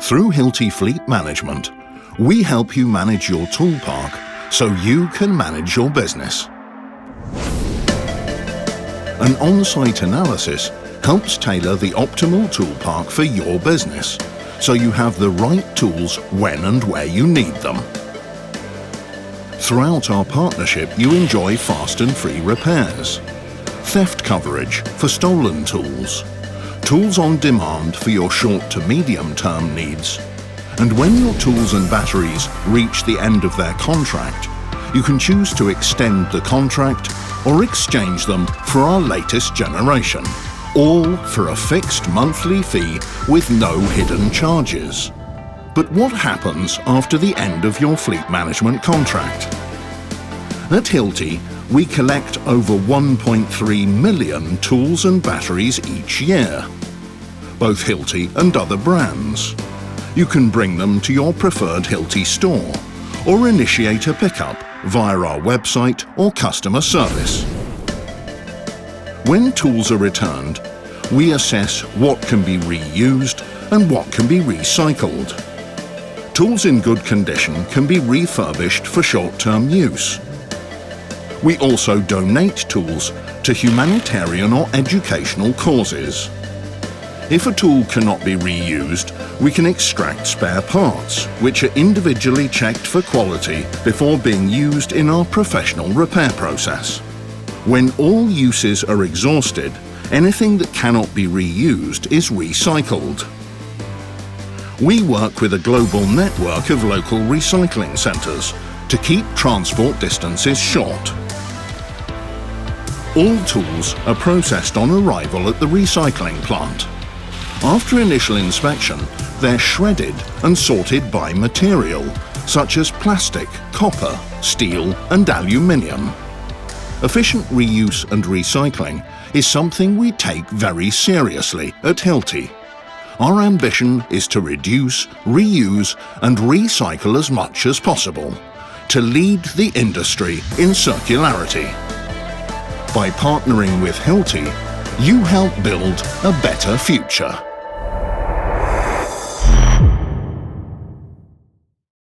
Through Hilti Fleet Management, we help you manage your tool park so you can manage your business. An on-site analysis helps tailor the optimal tool park for your business, so you have the right tools when and where you need them. Throughout our partnership, you enjoy fast and free repairs, theft coverage for stolen tools, tools on demand for your short to medium term needs, and when your tools and batteries reach the end of their contract, you can choose to extend the contract or exchange them for our latest generation, all for a fixed monthly fee with no hidden charges. But what happens after the end of your fleet management contract? At Hilti, we collect over 1.3 million tools and batteries each year, both Hilti and other brands. You can bring them to your preferred Hilti store or initiate a pickup via our website or customer service. When tools are returned, we assess what can be reused and what can be recycled. Tools in good condition can be refurbished for short-term use. We also donate tools to humanitarian or educational causes. If a tool cannot be reused, we can extract spare parts, which are individually checked for quality before being used in our professional repair process. When all uses are exhausted, anything that cannot be reused is recycled. We work with a global network of local recycling centres to keep transport distances short. All tools are processed on arrival at the recycling plant. After initial inspection, they're shredded and sorted by material, such as plastic, copper, steel and aluminium. Efficient reuse and recycling is something we take very seriously at Hilti. Our ambition is to reduce, reuse and recycle as much as possible, to lead the industry in circularity. By partnering with Hilti, you help build a better future.